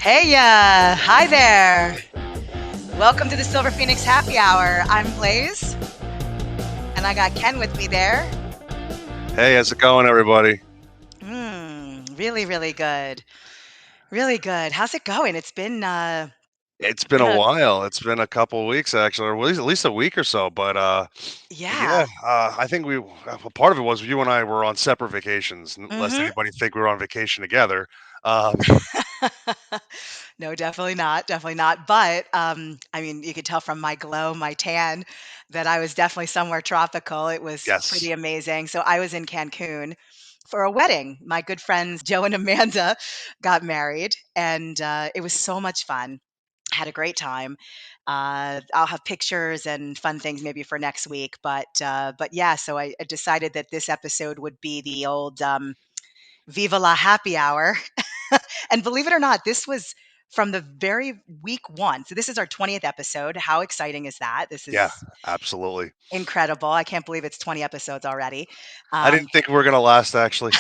Hey, hi there. Welcome to the Silver Phoenix Happy Hour. I'm Blaze, and I got Ken with me there. Hey, how's it going, everybody? Really, really good. Really good. How's it going? It's been Been a a while. It's been a couple weeks actually, or at least a week or so. But yeah, yeah. I think part of it was you and I were on separate vacations, lest Mm-hmm. anybody think we were on vacation together. Um, No, definitely not. Definitely not. But I mean, you could tell from my glow, my tan, that I was definitely somewhere tropical. It was yes, pretty amazing. So I was in Cancun for a wedding. My good friends Joe and Amanda got married, and it was so much fun. Had a great time. I'll have pictures and fun things maybe for next week, but yeah. So I decided that this episode would be the old Viva la Happy Hour. And believe it or not, this was from the very week one. So this is our 20th episode. How exciting is that? This yeah, is absolutely. incredible. I can't believe it's 20 episodes already. I Um, didn't think we were gonna last. Actually,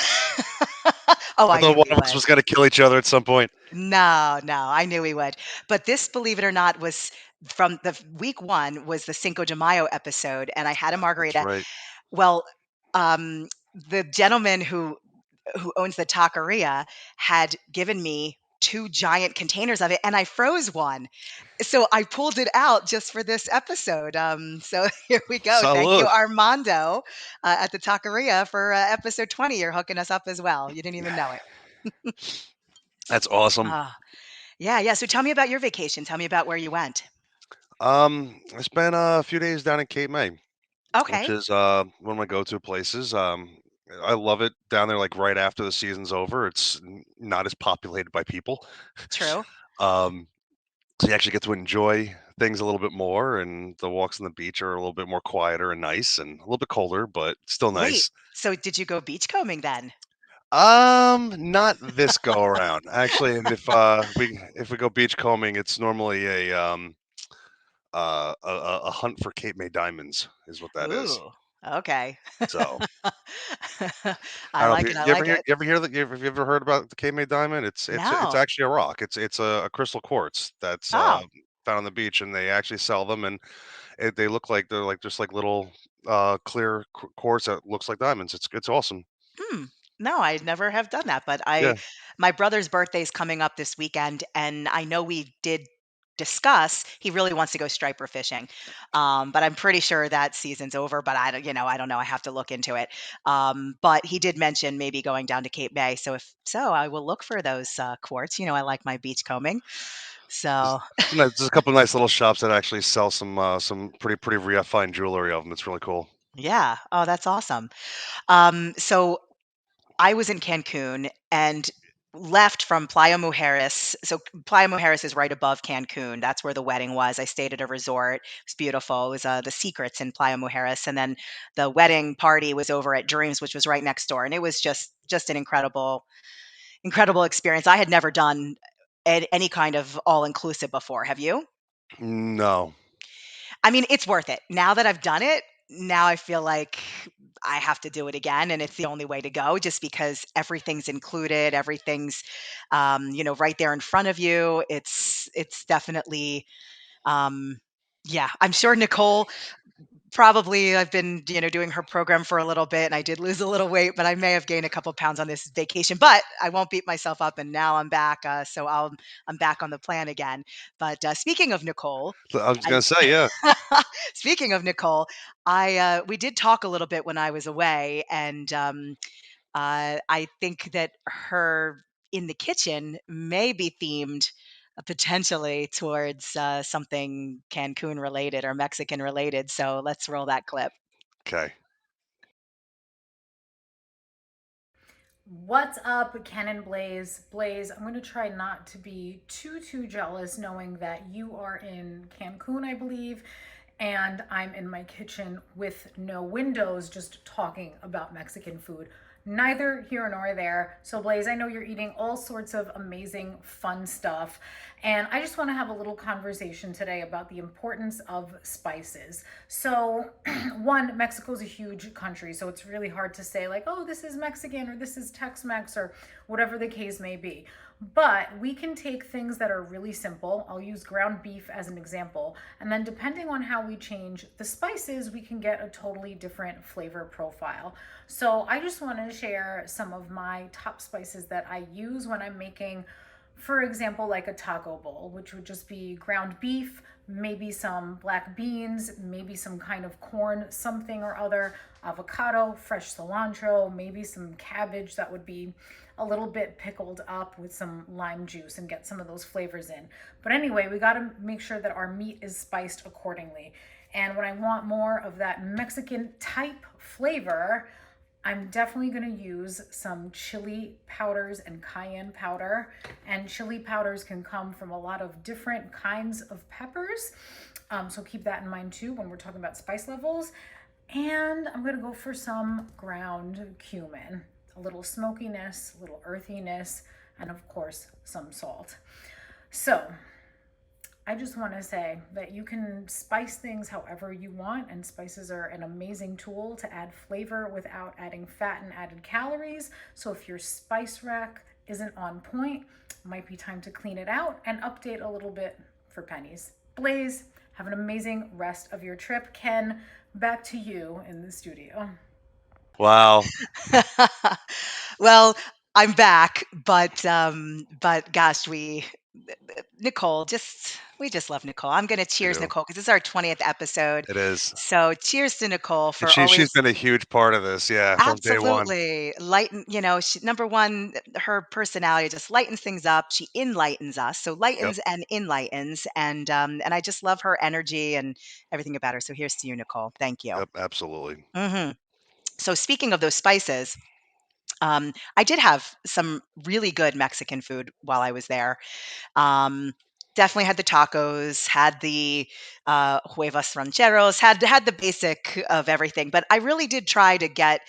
oh, I I thought knew one we of us would. was gonna kill each other at some point. No, no, I knew we would. But this, believe it or not, was from the week one was the Cinco de Mayo episode, and I had a That's margarita. right. Well, the gentleman who owns the taqueria had given me two giant containers of it, and I froze one. So I pulled it out just for this episode. So here we go. Thank you, Salud. Armando, at the taqueria for episode 20. You're hooking us up as well. You didn't even know it. That's awesome. Ah, yeah, yeah. So tell me about your vacation. Tell me about where you went. I spent a few days down in Cape May, which Okay, is one of my go-to places. I love it down there. Like right after the season's over, it's not as populated by people, true. um, so you actually get to enjoy things a little bit more. And the walks on the beach are a little bit more quieter and nice, and a little bit colder, but still Wait, nice. so did you go beachcombing then? Not this go around. Actually, and if we go beachcombing, it's normally a hunt for Cape May diamonds is what that is. Ooh, okay. So I I don't know if like you, it. I you ever like hear it. you ever hear that have you ever heard about the Cape May diamond? It's No. actually a rock. It's a crystal quartz that's Oh. found on the beach, and they actually sell them, and they look like they're like just like little clear quartz that looks like diamonds. It's awesome. Hmm. No, I never have done that, but Yeah. my brother's birthday is coming up this weekend, and I know we did discuss he really wants to go striper fishing, but I'm pretty sure that season's over. But I don't, I don't know. I have to look into it. But he did mention maybe going down to Cape May. So if so, I will look for those quartz. I like my beach combing. There's, So there's a couple of nice little shops that actually sell some pretty refined jewelry of them. It's really cool. yeah. Oh, that's awesome. So I was in Cancun and left from Playa Mujeres. So Playa Mujeres is right above Cancun. That's where the wedding was. I stayed at a resort. It was beautiful. It was the Secrets in Playa Mujeres, and then the wedding party was over at Dreams, which was right next door. And it was just an incredible experience. I had never done any kind of all inclusive before. Have you? No. I mean, it's worth it. Now that I've done it, now I feel like I have to do it again, and it's the only way to go just because everything's included, everything's right there in front of you. It's definitely um yeah, I'm sure Nicole probably I've been, doing her program for a little bit and I did lose a little weight, but I may have gained a couple pounds on this vacation, but I won't beat myself up and now I'm back. I'm back on the plan again. But speaking of Nicole, I was I gonna say, yeah. speaking of Nicole, I we did talk a little bit when I was away, and I think that her in the kitchen may be themed potentially towards something Cancun related or Mexican related. So let's roll that clip. Okay. What's up, Ken and Blaze? Blaze, I'm going to try not to be too jealous knowing that you are in Cancun, I believe, and I'm in my kitchen with no windows just talking about Mexican food. Neither here nor there. So, Blaze, I know you're eating all sorts of amazing, fun stuff. And I just want to have a little conversation today about the importance of spices. So, one, Mexico's a huge country. So, it's really hard to say, like, oh, this is Mexican or this is Tex Mex or whatever the case may be. But we can take things that are really simple. I'll use ground beef as an example. And then, depending on how we change the spices, we can get a totally different flavor profile. So, I just want to share some of my top spices that I use when I'm making, for example, like a taco bowl, which would just be ground beef, maybe some black beans, maybe some kind of corn, something or other, avocado, fresh cilantro, maybe some cabbage that would be a little bit pickled up with some lime juice and get some of those flavors in. But anyway, we got to make sure that our meat is spiced accordingly. And when I want more of that Mexican type flavor, I'm definitely going to use some chili powders and cayenne powder. And chili powders can come from a lot of different kinds of peppers. So keep that in mind too when we're talking about spice levels. And I'm going to go for some ground cumin, a little smokiness, a little earthiness, and of course, some salt. So I just want to say that you can spice things however you want, and spices are an amazing tool to add flavor without adding fat and added calories. So if your spice rack isn't on point, it might be time to clean it out and update a little bit for pennies. Blaze, have an amazing rest of your trip. Ken, back to you in the studio. Wow. Well, I'm back, but gosh, Nicole, we just love Nicole. I'm gonna We cheers do. Nicole because this is our 20th episode. It is. So cheers to Nicole And for she's always been a huge part of this, yeah, from day one. absolutely lighten, number one, her personality just lightens things up. She enlightens us. So Yep, lightens and enlightens. And I just love her energy and everything about her. So here's to you, Nicole. Thank you. yep, absolutely. hmm So speaking of those spices, I did have some really good Mexican food while I was there. Um, Definitely had the tacos, had the huevos rancheros, had the basic of everything. But I really did try to get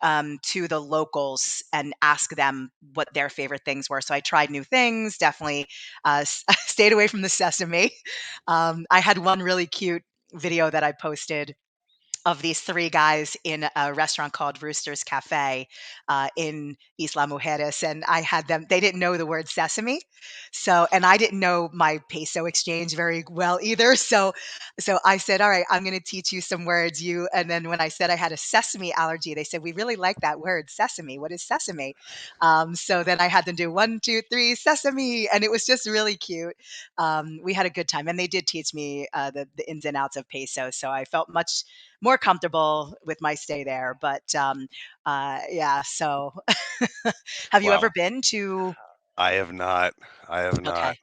to the locals and ask them what their favorite things were. So I tried new things. Definitely stayed away from the sesame. I had one really cute video that I posted of these three guys in a restaurant called Rooster's Cafe in Isla Mujeres, and I had them. They didn't know the word sesame, and I didn't know my peso exchange very well either. So I said, "All right, I'm going to teach you some words." And then when I said I had a sesame allergy, they said, "We really like that word, sesame. What is sesame?" So then I had them do one, two, three, sesame, and it was just really cute. We had a good time, and they did teach me the ins and outs of peso, so I felt much more comfortable with my stay there. But yeah, so have you ever Wow. been to? I have not. I have not. Okay.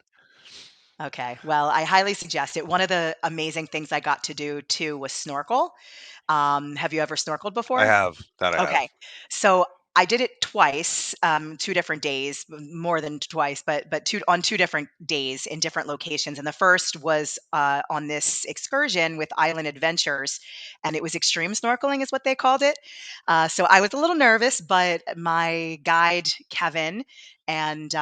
Okay. Well, I highly suggest it. One of the amazing things I got to do too was snorkel. Have you ever snorkeled I before? have. That I have. Okay. So I did it twice, 2 different days, more than twice, but 2 on 2 different days in different locations, and the first was, on this excursion with Island Adventures, and it was extreme snorkeling is what they called it. So I was a little nervous, but my guide, Kevin, and,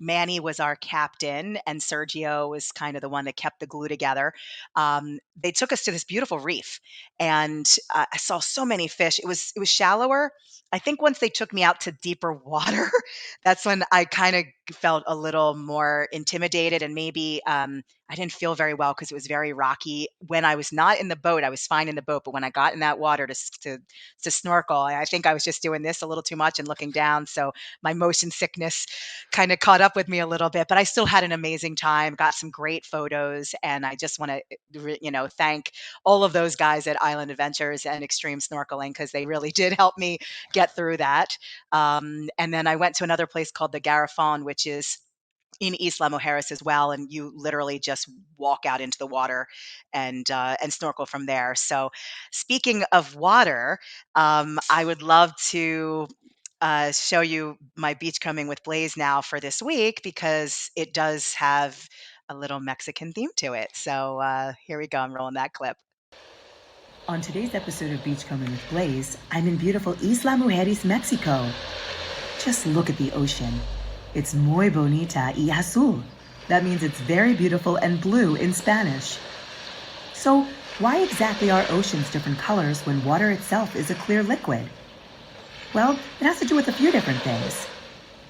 Manny was our captain, and Sergio was kind of the one that kept the glue together. They took us to this beautiful reef, and, I saw so many fish. It was shallower. I think once they took me out to deeper water, that's when I kind of felt a little more intimidated and maybe I didn't feel very well because it was very rocky. When I was not in the boat, I was fine in the boat, but when I got in that water to snorkel, I think I was just doing this a little too much and looking down. So my motion sickness kind of caught up with me a little bit, but I still had an amazing time. Got some great photos, and I just want to thank all of those guys at Island Adventures and Extreme Snorkeling because they really did help me get through that. And then I went to another place called the Garrafon, which is in Isla Mujeres as well, and you literally just walk out into the water and snorkel from there. So, speaking of water, I would love to show you my beach combing with Blaze now for this week because it does have a little Mexican theme to it. So here we go. I'm rolling that clip. On today's episode of Beachcombing with Blaze, I'm in beautiful Isla Mujeres, Mexico. Just look at the ocean. It's muy bonita y azul. That means it's very beautiful and blue in Spanish. So, why exactly are oceans different colors when water itself is a clear liquid? Well, it has to do with a few different things.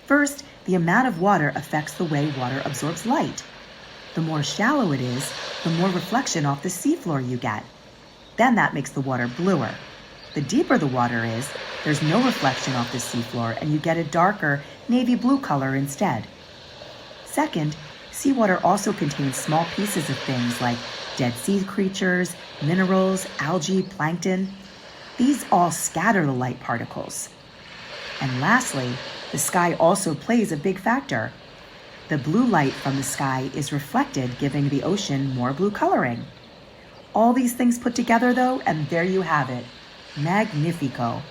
First, the amount of water affects the way water absorbs light. The more shallow it is, the more reflection off the seafloor you get. Then that makes the water bluer. The deeper the water is, there's no reflection off the seafloor and you get a darker navy blue color instead. Second, seawater also contains small pieces of things like dead sea creatures, minerals, algae, plankton. These all scatter the light particles. And lastly, the sky also plays a big factor. The blue light from the sky is reflected, giving the ocean more blue coloring. All these things put together, though, and there you have it. Magnifico.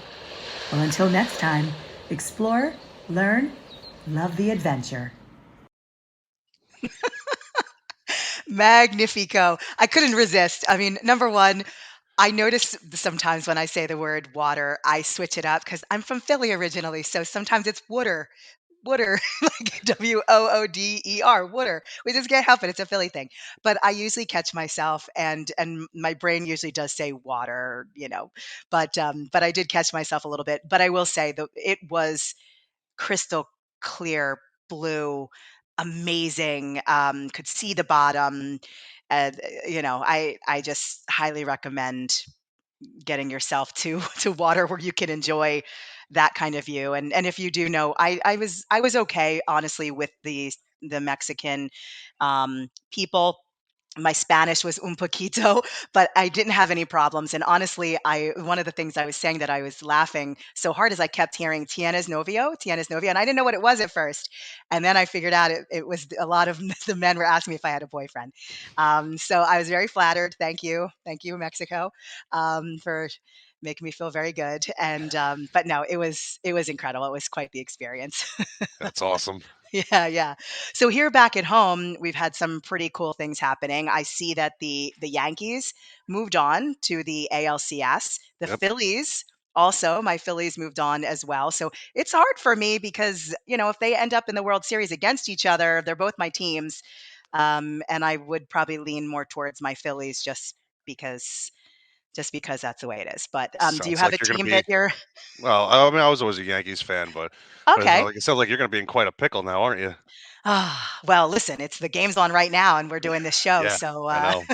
Well, until next time, explore, learn, love the adventure. Magnifico. I couldn't resist. I mean, number one, I notice sometimes when I say the word water, I switch it up because I'm from Philly originally. So sometimes it's water, water, like Wooder, water. We just can't help it. It's a Philly thing. But I usually catch myself, and my brain usually does say water, but I did catch myself a little bit. But I will say that it was crystal clear blue, amazing, could see the bottom. And I just highly recommend getting yourself to to water where you can enjoy that kind of view. And if you do know, I was okay honestly with the Mexican people. My Spanish was un poquito, but I didn't have any problems. And honestly, I one of the things I was saying that I was laughing so hard is I kept hearing Tienes novio, and I didn't know what it was at first. And then I figured out it was a lot of the men were asking me if I had a boyfriend. So I was very flattered. Thank you, Mexico, for making me feel very good. And but no, it was incredible. It was quite the experience. That's awesome. Yeah, yeah. So here back at home, we've had some pretty cool things happening. I see that the Yankees moved on to the ALCS. The Yep. Phillies also, my Phillies moved on as well. So it's hard for me because, if they end up in the World Series against each other, they're both my teams. And I would probably lean more towards my Phillies just because that's the way it is. But do you Sounds have like a you're going to team be. that you're Well, I mean, I was always a Yankees fan, but okay? it sounds like you're going to be in quite a pickle now, aren't you? Ah, well, listen, it's the game's on right now, and we're doing this show, Yeah, so I know.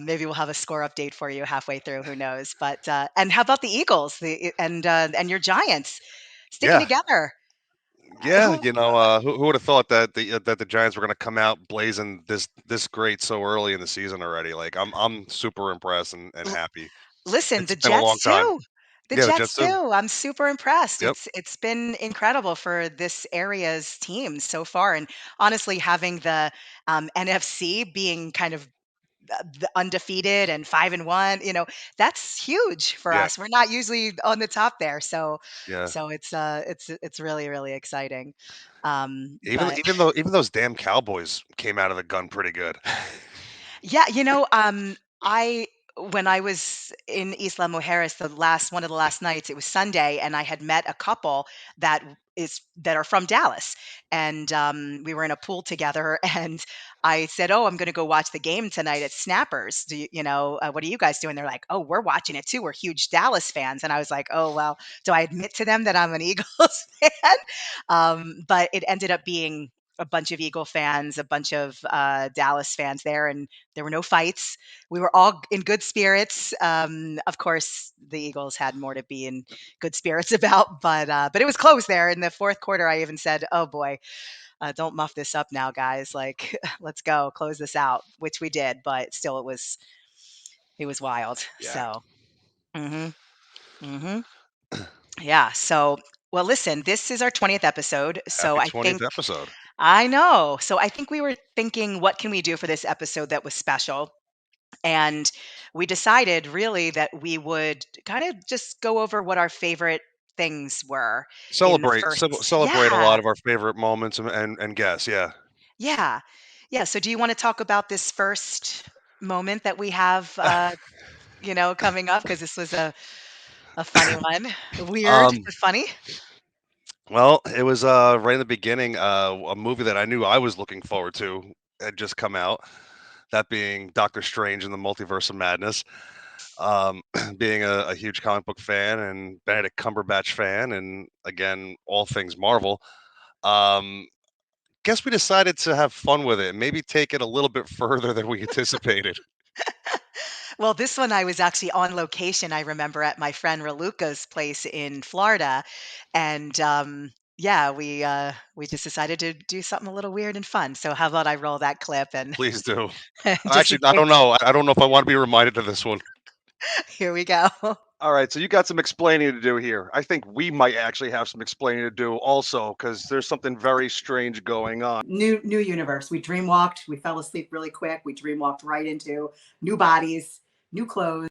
maybe we'll have a score update for you halfway through. Who knows? But and how about the Eagles, and your Giants sticking Yeah, together? yeah. Who Who would have thought that the Giants were going to come out blazing this great so early in the season already? Like I'm super impressed and l- happy. listen, It's the been a long Jets time. too. The Yeah, the Jets Jets too. too. I'm super impressed. Yep. It's been incredible for this area's teams so far, and honestly, having the NFC being kind of the undefeated and 5-1, that's huge for Yeah. us. We're not usually on the top there. So Yeah. so it's really, really exciting. Even But even though even those damn Cowboys came out of the gun pretty good. yeah, I when I was in Isla Mujeres, one of the last nights, it was Sunday, and I had met a couple that are from Dallas, and we were in a pool together, and I said, "Oh, I'm going to go watch the game tonight at Snappers. What are you guys doing?" They're like, "Oh, we're watching it too. We're huge Dallas fans." And I was like, "Oh well." Do I admit to them that I'm an Eagles fan? But it ended up being a bunch of Eagle fans, a bunch of Dallas fans there, and there were no fights. We were all in good spirits. Of course, the Eagles had more to be in good spirits about, but it was close there in the fourth quarter. I even said, "Oh boy, don't muff this up now, guys. Like, let's go, close this out," which we did. But still, it was wild. Yeah. So, hmm hmm yeah. So, well, listen, this is our 20th episode. So Happy I 20th think episode. I know. So I think we were thinking, what can we do for this episode that was special? And we decided really that we would kind of just go over what our favorite things were in the first. Celebrate a Yeah. lot of our favorite moments and guess, yeah. Yeah. Yeah. So do you want to talk about this first moment that we have? coming up? Because this was a funny one. Weird, Um, but funny. well, it was right in the beginning. A movie that I knew I was looking forward to had just come out. That being Doctor Strange and the Multiverse of Madness. Being a huge comic book fan and Benedict Cumberbatch fan, and again, all things Marvel. Um, guess we decided to have fun with it and maybe take it a little bit further than we anticipated. Well, this one I was actually on location, I remember, at my friend Raluca's place in Florida, and, yeah, we just decided to do something a little weird and fun, so how about I roll that clip and Please do. just in Actually, I case. don't know. I don't know if I want to be reminded of this one. Here we go. All right, so you got some explaining to do here. I think we might actually have some explaining to do also because there's something very strange going on. New universe. We dream walked. We fell asleep really quick. We dream walked right into new bodies, new clothes.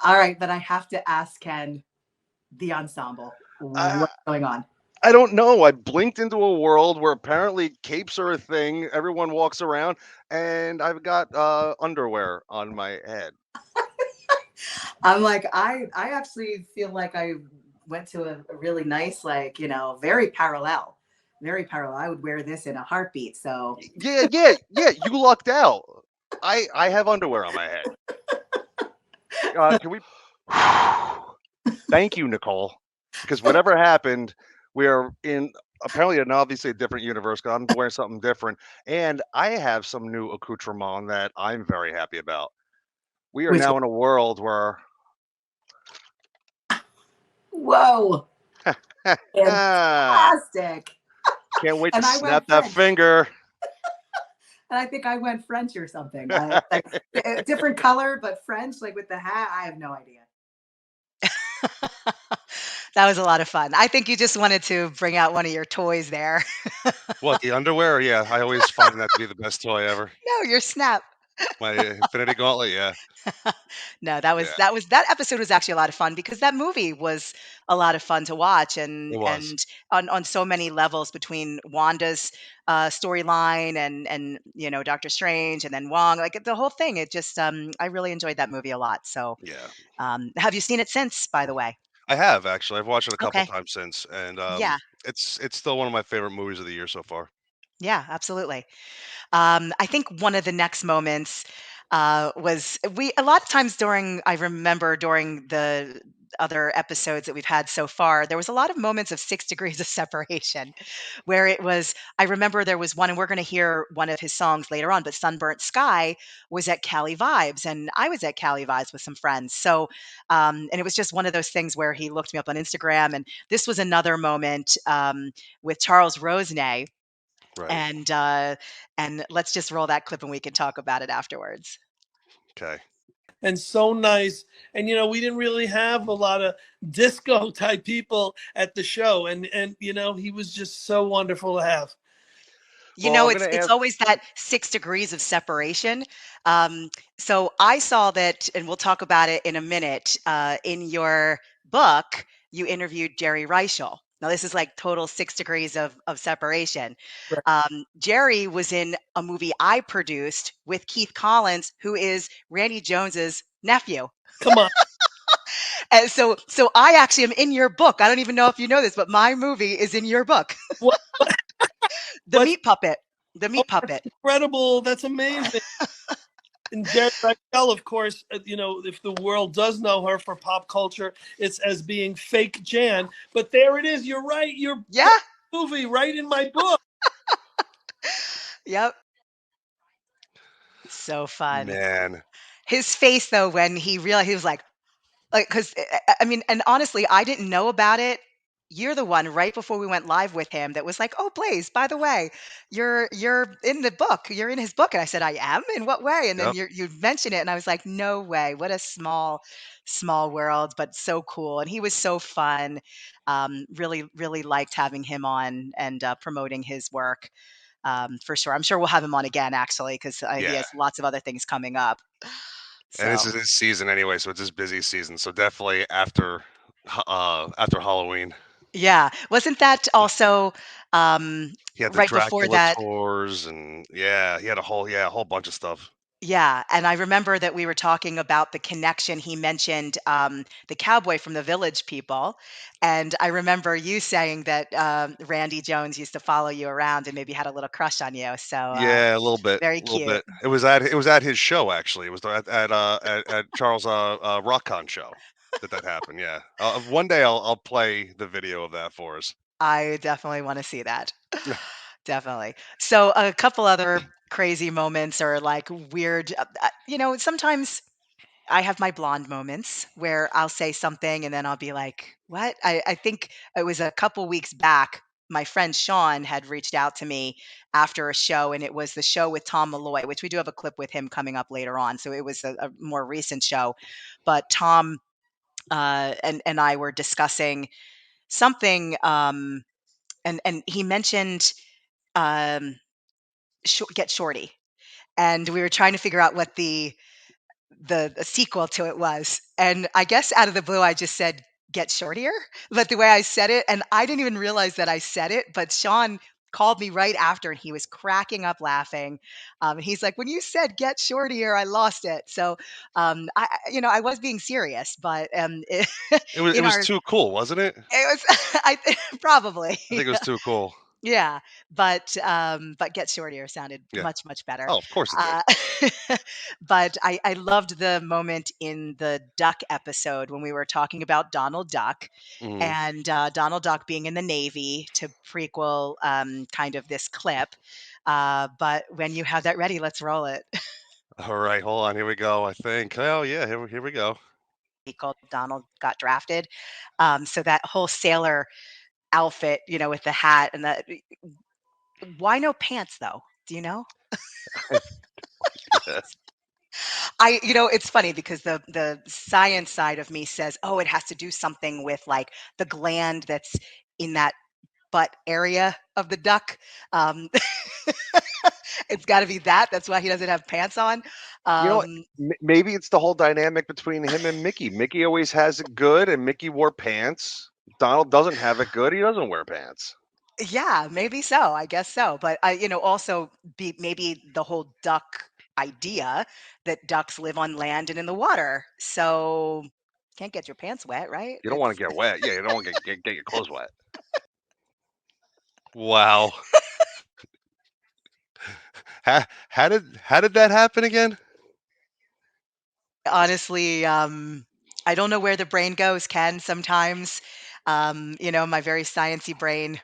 All right, but I have to ask Ken, the ensemble, I, what's going on? I don't know. I blinked into a world where apparently capes are a thing. Everyone walks around, and I've got underwear on my head. I'm like, I actually feel like I went to a really nice, like, very parallel. Very parallel. I would wear this in a heartbeat. So Yeah. You lucked out. I have underwear on my head. Can we? Thank you, Nicole. Because whatever happened, we are in apparently an obviously a different universe. 'Cause I'm wearing something different, and I have some new accoutrement that I'm very happy about. We are which now in a world where whoa, can't fantastic. wait to And I snap went that French. finger. And I think I went French or something. Like a different color, but French, like with the hat. I have no idea. That was a lot of fun. I think you just wanted to bring out one of your toys there. What, the underwear? Yeah, I always find that to be the best toy ever. No, your snap. My Infinity Gauntlet. Yeah, No, that was yeah, that episode was actually a lot of fun because that movie was a lot of fun to watch, it and was. on so many levels between Wanda's storyline and Doctor Strange and then Wong, like the whole thing. It just I really enjoyed that movie a lot. So Yeah, have you seen it since, by the way? I have actually. I've watched it a couple Okay. times since, and Yeah. it's still one of my favorite movies of the year so far. Yeah, absolutely. I think one of the next moments was we a lot of times during I remember during the other episodes that we've had so far, there was a lot of moments of 6 degrees of separation where it was. I remember there was one, and we're going to hear one of his songs later on, but Sunburnt Sky was at Cali Vibes, and I was at Cali Vibes with some friends. So, and it was just one of those things where he looked me up on Instagram, and this was another moment with Charles Rosenay, Right. and let's just roll that clip and we can talk about it afterwards. Okay. And so nice. And we didn't really have a lot of disco type people at the show, and he was just so wonderful to have. Well, I'm It's gonna ask. always that 6 degrees of separation. So I saw that, and we'll talk about it in a minute. In your book, you interviewed Jerry Reichel. Now this is like total 6 degrees of separation. Right. Jerry was in a movie I produced with Keith Collins, who is Randy Jones's nephew. Come on. And so I actually am in your book. I don't even know if you know this, but my movie is in your book. What, The what, Meat Puppet. The oh, Meat that's Puppet. incredible. That's amazing. And Jerry Rexel, of course, if the world does know her for pop culture, it's as being fake Jan. But there it is. You're right. Your Yeah. movie right in my book. Yep. So fun. Man. His face though when he realized, he was like, because I mean, and honestly, I didn't know about it. You're the one right before we went live with him that was like, "Oh, Blaze, by the way, you're in the book. You're in his book." And I said, "I am? In what way?" And then Yep. you mentioned it, and I was like, "No way! What a small world, but so cool." And he was so fun. Really, really liked having him on and promoting his work, for sure. I'm sure we'll have him on again, actually, because he Yeah. has lots of other things coming up. And this So is his season anyway, so it's his busy season. So definitely after Halloween. yeah, wasn't that also He had the right before Dracula that? tours and yeah, he had a whole bunch of stuff. Yeah, and I remember that we were talking about the connection. He mentioned, the cowboy from The Village People, and I remember you saying that, Randy Jones used to follow you around and maybe had a little crush on you, so, Yeah, a very little cute. bit. It was at his show actually. It was at Charles Rockcon show that happened. Yeah. One day I'll play the video of that for us. I definitely wanna see that. Definitely. So, a couple other crazy moments or, like, weird, sometimes I have my blonde moments where I'll say something and then I'll be like, "What?" I think it was a couple weeks back, my friend Sean had reached out to me after a show, and it was the show with Tom Malloy, which we do have a clip with him coming up later on, so it was a more recent show. But Tom, and I were discussing something, and he mentioned, um, Get Shorty, and we were trying to figure out what the sequel to it was. And I guess out of the blue, I just said, "Get shortier," but the way I said it, and I didn't even realize that I said it, but Sean called me right after, and he was cracking up laughing. He's like, "When you said 'get shortier,' I lost it." So, I was being serious, but, It in was our too cool, wasn't it? it was probably. I think it was too cool. Yeah, but Get Shortier sounded Yeah. much, much better. Oh, of course it did. Uh, but I loved the moment in the Duck episode when we were talking about Donald Duck Mhm. and, Donald Duck being in the Navy to prequel, kind of this clip. But when you have that ready, let's roll it. All right, hold on. Here we go. I think. Oh yeah, here we go. He called Donald got drafted. So that whole sailor outfit, with the hat and the why no pants though? Do you know? Yeah. It's funny because the science side of me says, "Oh, it has to do something with, like, the gland that's in that butt area of the duck." Um, it's gotta be that, that's why he doesn't have pants on. You know what? Um, Maybe it's the whole dynamic between him and Mickey. Mickey always has it good, and Mickey wore pants. Donald doesn't have it good. He doesn't wear pants. yeah, maybe so, I guess so, but also be maybe the whole duck idea that ducks live on land and in the water, so can't get your pants wet, right? You don't want It's to get wet. Yeah, you don't want to get your clothes wet. Wow. How did that happen again? honestly, I don't know where the brain goes, Ken, sometimes. My very sciencey brain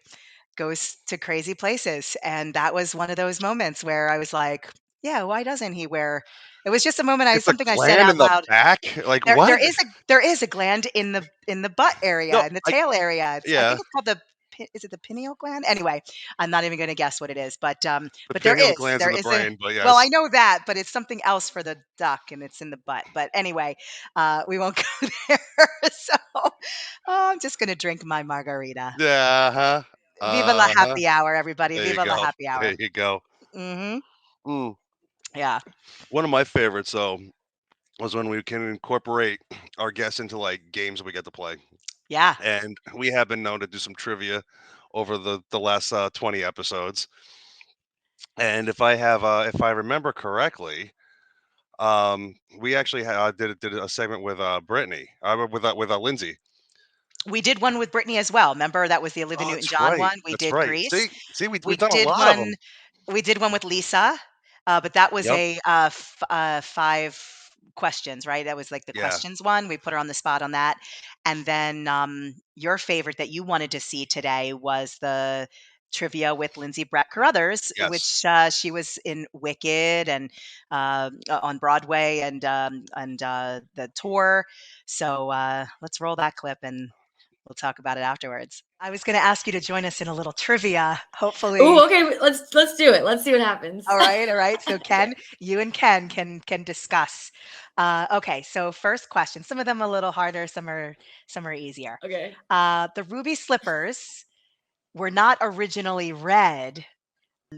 goes to crazy places, and that was one of those moments where I was like, "Yeah, why doesn't he wear?" It was just a moment It's a something I said gland out in the loud. back? Like There what? is a gland in the butt No, area, in the I tail area. I yeah, think it's called is it the pineal gland? Anyway, I'm not even gonna guess what it is, the but pineal gland's there in the is a brain, but well, I yes. know that, but it's something else for the duck, and it's in the butt. But anyway, we won't go there. So, oh, I'm just gonna drink my margarita. Yeah, uh-huh. Viva la Uh-huh. happy hour, everybody. There you Viva la go. happy hour. There you go. Mhm. Mm. Yeah. One of my favorites though was when we can incorporate our guests into like games that we get to play. Yeah. And we have been known to do some trivia over the last 20 episodes. And if I remember correctly, we actually did a segment with Brittany, with Lindsay. We did one with Brittany as well. Remember that was the Olivia Oh, that's Newton-John right. one? We That's did right. Grease. We've We done a did lot of them. one we did one with Lisa, but that was Yep. a, 5 questions, right? That was, like, the Yeah. questions one. We put her on the spot on that. And then, your favorite that you wanted to see today was the trivia with Lindsay Brett Carruthers, Yes. which, she was in Wicked and, on Broadway and the tour. So, let's roll that clip and we'll talk about it afterwards. I was gonna ask you to join us in a little trivia, Oh, hopefully. okay. Let's do it. Let's see what happens. All right, all right. So you and Ken can discuss. Okay, so first question. Some of them a little harder, some are easier. Okay. The ruby slippers were not originally red.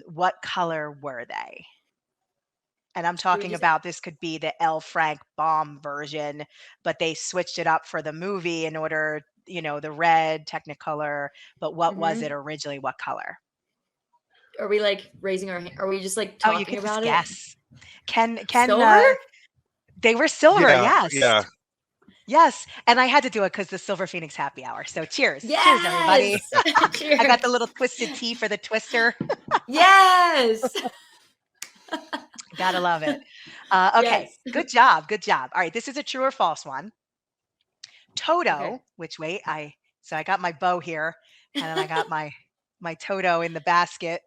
What color were they? And I'm Should we talking just? about this could be the L. Frank Baum version, but they switched it up for the movie in order, the red Technicolor. But what was it Hmm. originally? What color? Are we like raising our hand? Are we just like Oh, you talking could just about it? guess. Ken, Silver? they were silver, Yeah, yes. yeah. Yes, and I had to do it because the Silver Phoenix happy hour, so cheers. Cheers, everybody. Yes. I got the Cheers. little twisted tea for the twister. Yes. Gotta love it. Okay, Yes. good job, good job. All right, this is a true or false one. Toto, Okay. which wait, I got my bow here, and then I got my Toto in the basket.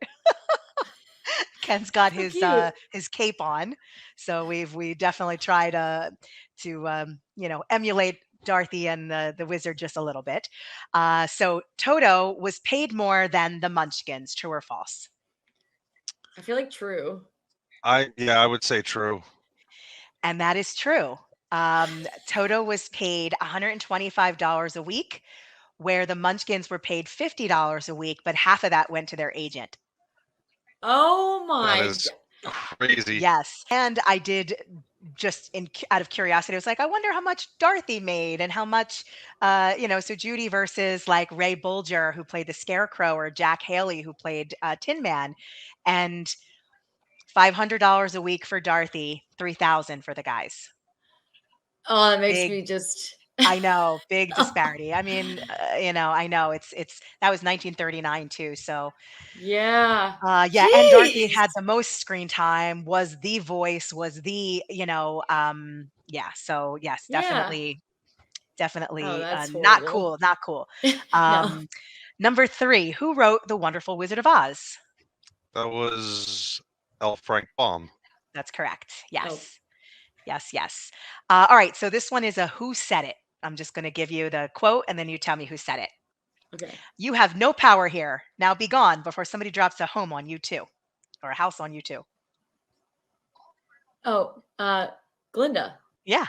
Ken's got So cute. his cape on, so we definitely try to emulate Dorothy and the wizard just a little bit. So Toto was paid more than the Munchkins. True or false? I feel like true. I would say true. And that is true. Toto was paid $125 a week, where the Munchkins were paid $50 a week, but half of that went to their agent. Oh That my. is crazy. Yes, and I did just out of curiosity. I was like, I wonder how much Dorothy made and how much, So Judy versus like Ray Bolger, who played the Scarecrow, or Jack Haley, who played Tin Man, and $500 a week for Dorothy, 3,000 for the guys. Oh, that makes Big, me just. I know, big disparity. I mean, I know it's that was 1939 too, so. Yeah. Yeah, and Dorothy Jeez. had the most screen time, was the voice, was yeah. So yes, Yeah. Oh, definitely that's not horrible. cool, not cool. No. Number 3, who wrote The Wonderful Wizard of Oz? That was L. Frank Baum. That's correct. Oh. Yes, yes, yes. All right, so this one is a who said it. I'm just going to give you the quote, and then you tell me who said it. Okay. You have no power here. Now be gone before somebody drops a home on you too, or a house on you too. Oh, Glinda. Yeah.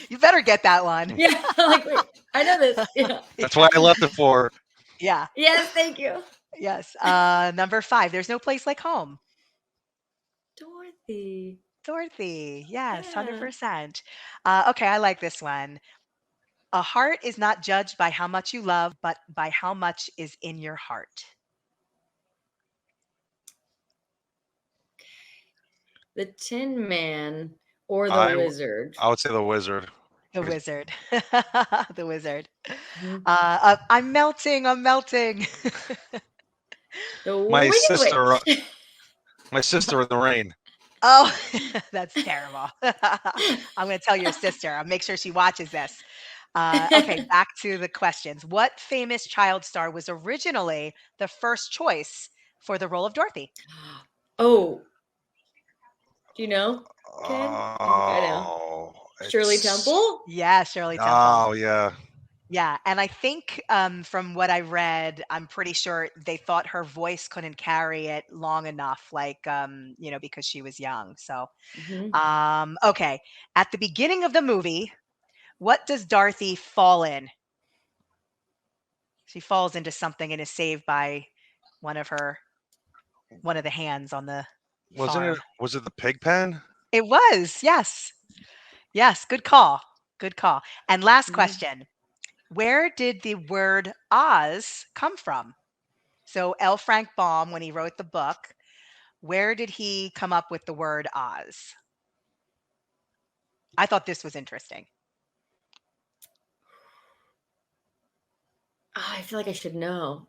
You better get that one. Yeah. Like, wait, I know this. Yeah. That's why I left it for. Yeah. Yes, thank you. Yes. Number 5, there's no place like home. Dorothy. Dorothy. Yes, Yeah. 100%. Okay, I like this one. A heart is not judged by how much you love, but by how much is in your heart. The Tin Man or the I Wizard. would say the wizard. The wizard. The wizard. Mhm. I'm melting. I'm melting. The My Wicked sister, Witch. my sister in the rain. Oh, that's terrible. I'm going to tell your sister. I'll make sure she watches this. Okay, back to the questions. What famous child star was originally the first choice for the role of Dorothy? Oh, do you know, Ken? I think I know. Oh, Shirley it's- Temple? Yeah, Shirley Temple. Oh yeah. Yeah, and I think from what I read, I'm pretty sure they thought her voice couldn't carry it long enough, like because she was young. So, Mhm. okay, at the beginning of the movie, what does Dorothy fall in? She falls into something and is saved by one of the hands on the Wasn't it? farm. Was it the pig pen? It was, yes. Yes, good call. Good call. And last Mhm. question. Where did the word Oz come from? So L. Frank Baum, when he wrote the book, where did he come up with the word Oz? I thought this was interesting. I feel like I should know.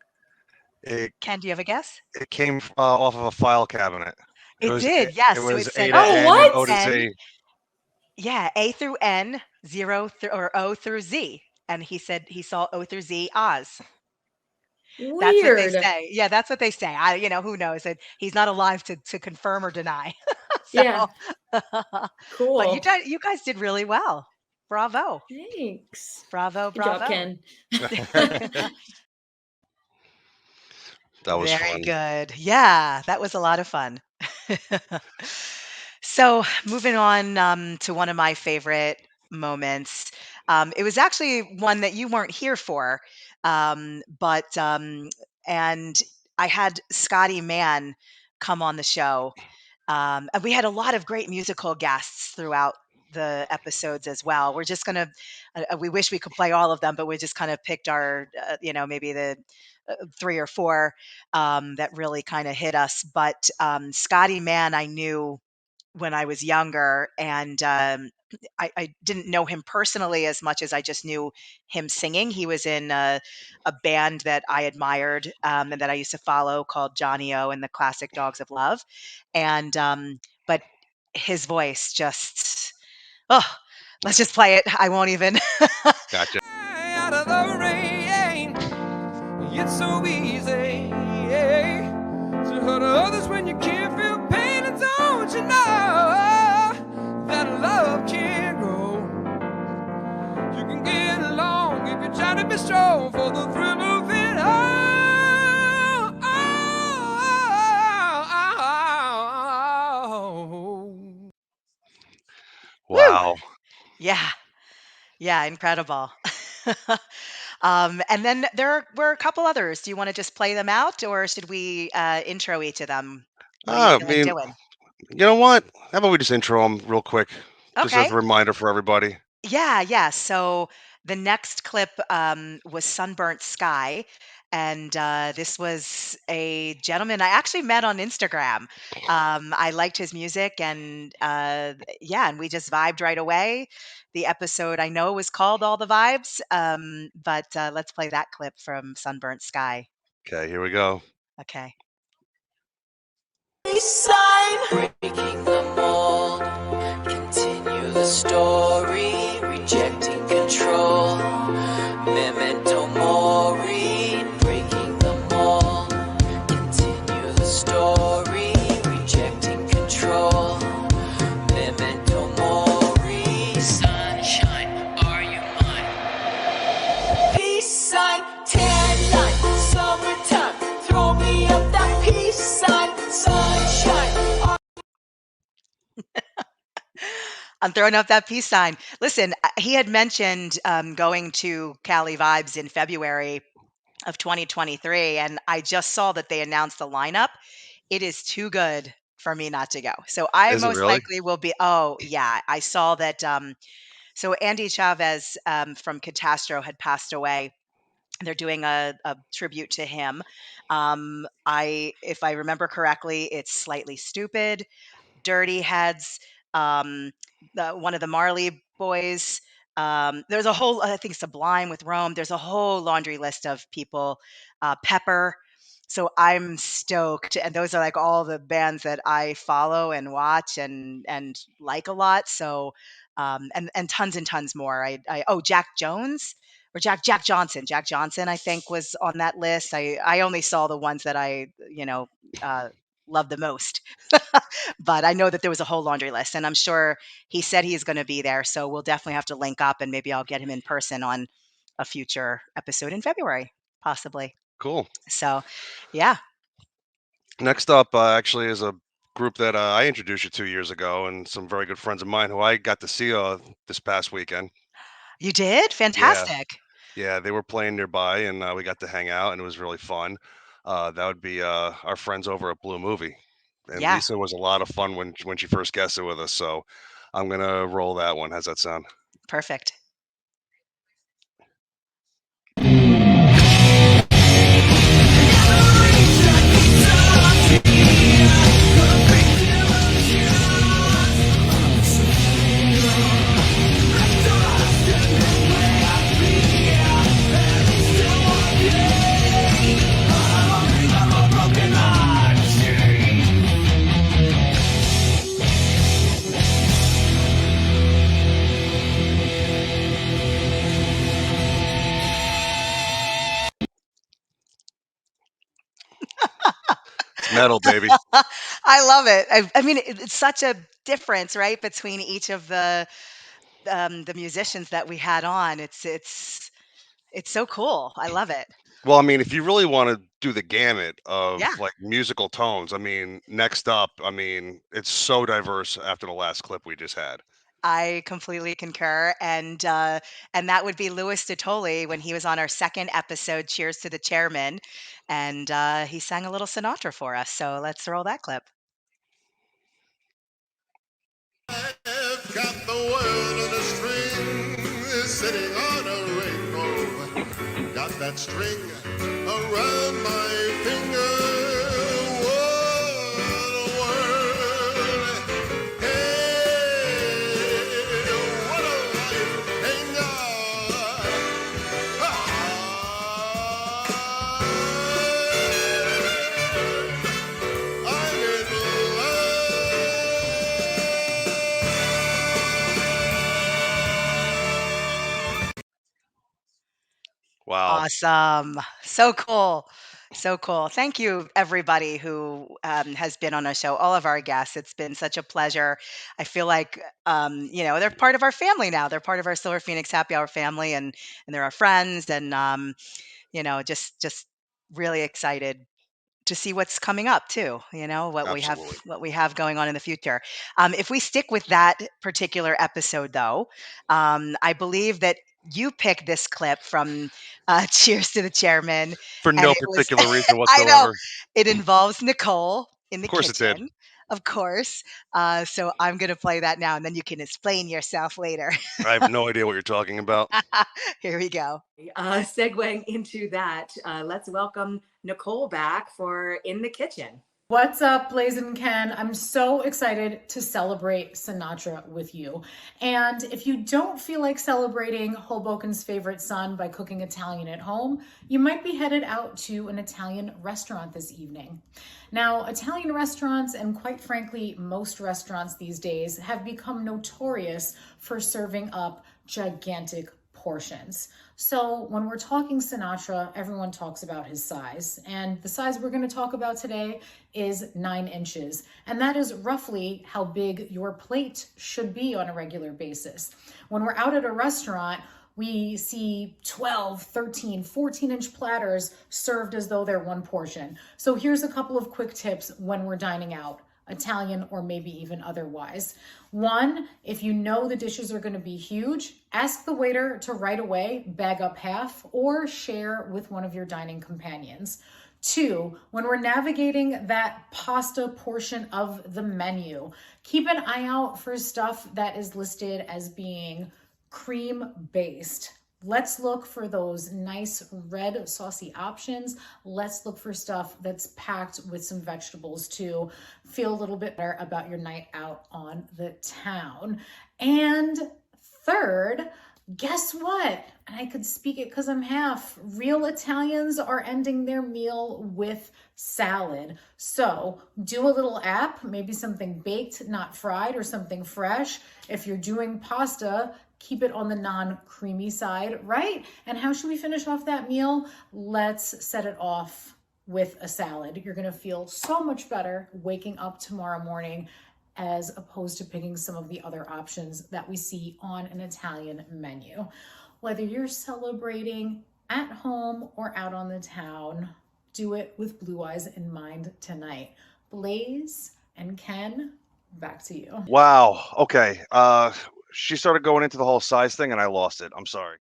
It Ken, do you have a guess? it came off of a file cabinet. It did, yes. It So was it A said to Oh, N and what? O to N, Z. yeah, A through N, or O through Z. And he said he saw O through Z, Oz. That's what they Weird. say. Yeah, that's what they say. Who knows? He's not alive to confirm or deny. So, Yeah. but Cool. you guys did really well. Bravo. Thanks. Bravo, Good job, bravo. Ken. That was Very fun. good. Yeah, that was a lot of fun. So, moving on to one of my favorite moments. It was actually one that you weren't here for, but and I had Scotty Mann come on the show, and we had a lot of great musical guests throughout the episodes as well. We're just gonna, we wish we could play all of them, but we just kind of picked our, maybe the 3 or 4 that really kind of hit us. But Scotty Mann, I knew when I was younger, and I didn't know him personally as much as I just knew him singing. He was in a band that I admired, and that I used to follow, called Johnny O and the Classic Dogs of Love, and but his voice just, oh, let's just play it. I won't even. Gotcha. Out of the rain, it's so easy to hurt others when you can't feel pain. And don't you know that love can grow? You can get along if you try to be strong for the thrill of it. Woo! Wow. Yeah, yeah, incredible. And then were a couple others. Do you want to just play them out, or should we intro each of them? What are you I feeling mean, doing? you know what? How about we just intro them real quick, just as Okay. a reminder for everybody. Yeah, yeah. So the next clip was Sunburnt Sky. And this was a gentleman I actually met on Instagram. I liked his music, and yeah, and we just vibed right away. The episode, I know, was called All the Vibes, but let's play that clip from Sunburnt Sky. Okay, here we go. Okay. Sign breaking the mold, continue the story, rejecting control. Memento mori, breaking the mold, continue the story, rejecting control. Memento mori, sunshine, are you mine? Peace sign, tan line, summertime, throw me up that peace sign, sunshine. I'm throwing up that peace sign. Listen, he had mentioned going to Cali Vibes in February of 2023, and I just saw that they announced the lineup. It is too good for me not to go. So I Is it most really? likely will be. Oh yeah, I saw that. So Andy Chavez from Catastro had passed away. They're doing a tribute to him. If I remember correctly, it's Slightly Stupid, Dirty Heads, um, one of the Marley boys. There's a whole, I think, Sublime with Rome. There's a whole laundry list of people. Pepper. So I'm stoked, and those are like all the bands that I follow and watch and like a lot. So and tons and tons more. Oh, Jack Jones or Jack Johnson. Jack Johnson, I think, was on that list. I only saw the ones that I uh, love the most. But I know that there was a whole laundry list, and I'm sure he said he's going to be there. So we'll definitely have to link up, and maybe I'll get him in person on a future episode in February, possibly. Cool. So, yeah, Next up, actually, is a group that I introduced you 2 years ago, and some very good friends of mine who I got to see this past weekend. you did Yeah, fantastic. yeah, they were playing nearby, and we got to hang out, and it was really fun. That would be our friends over at Blue Movie, and Yeah, Lisa was a lot of fun when she first guested with us. So I'm gonna roll that one. How's that sound? perfect. It's metal, baby. I love it. I mean, it's such a difference, right, between each of the musicians that we had on. It's so cool. I love it. Well, I mean, if you really want to do the gamut Yeah. of like musical tones, I mean, next up, I mean, it's so diverse after the last clip we just had. I completely concur, and that would be Louis Ditoli when he was on our second episode, Cheers to the Chairman, and he sang a little Sinatra for us. So let's roll that clip. I've got the world on a string, sitting on a rainbow. Got that string around my finger. What a world! Awesome. So cool. So cool. Thank you, everybody who has been on our show, all of our guests. It's been such a pleasure. I feel like, they're part of our family now. They're part of our Silver Phoenix Happy Hour family, and they're our friends. And, just really excited to see what's coming up too, Absolutely. what we have going on in the future. If we stick with that particular episode though, I believe that you picked this clip from Cheers to the Chairman, For and no it was particular reason I know whatsoever. it involves Nicole in the Of course it did. kitchen, of course. So I'm going to play that now, and then you can explain yourself later. I have no idea what you're talking about. Here we go. Segueing into that, let's welcome Nicole back for In the Kitchen. What's up, Blaze and Ken? I'm so excited to celebrate Sinatra with you. And if you don't feel like celebrating Hoboken's favorite son by cooking Italian at home, you might be headed out to an Italian restaurant this evening. Now, Italian restaurants, and quite frankly, most restaurants these days, have become notorious for serving up gigantic portions. So when we're talking Sinatra, everyone talks about his size. And the size we're going to talk about today is 9 inches. And that is roughly how big your plate should be on a regular basis. When we're out at a restaurant, we see 12, 13, 14-inch platters served as though they're one portion. So here's a couple of quick tips when we're dining out, Italian or maybe even otherwise. One, if you know the dishes are going to be huge, ask the waiter to right away bag up half or share with one of your dining companions. Two, when we're navigating that pasta portion of the menu, keep an eye out for stuff that is listed as being cream based. Let's look for those nice red saucy options. Let's look for stuff that's packed with some vegetables to feel a little bit better about your night out on the town. And third, guess what? And I could speak it because I'm half. Real Italians are ending their meal with salad. So do a little app, maybe something baked, not fried, or something fresh. If you're doing pasta, keep it on the non-creamy side, right? And how should we finish off that meal? Let's set it off with a salad. You're gonna feel so much better waking up tomorrow morning as opposed to picking some of the other options that we see on an Italian menu. Whether you're celebrating at home or out on the town, do it with blue eyes in mind tonight. Blaze and Ken, back to you. Wow. Okay. She started going into the whole size thing, and I lost it. I'm sorry.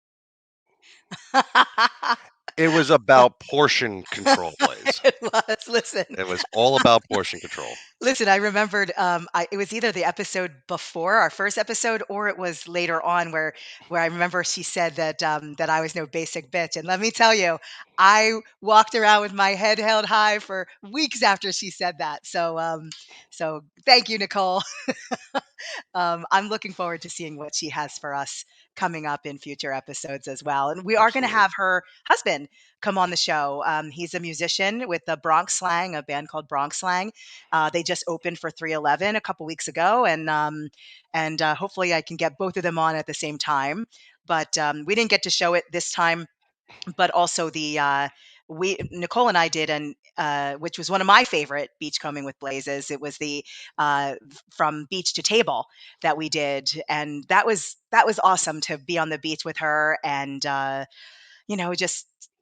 It was about portion control, Blaze. It was. Listen. It was all about portion control. Listen, I remembered it was either the episode before our first episode or it was later on where I remember she said that I was no basic bitch. And let me tell you, I walked around with my head held high for weeks after she said that. So thank you, Nicole. I'm looking forward to seeing what she has for us coming up in future episodes as well. And we are going to Absolutely. have her husband come on the show. He's a musician with the Bronx Slang, a band called Bronx Slang. They just opened for 311 a couple weeks ago, and hopefully I can get both of them on at the same time. But we didn't get to show it this time, but also we Nicole and I did which was one of my favorite beachcombing with blazes. It was the from beach to table that we did, and that was awesome to be on the beach with her and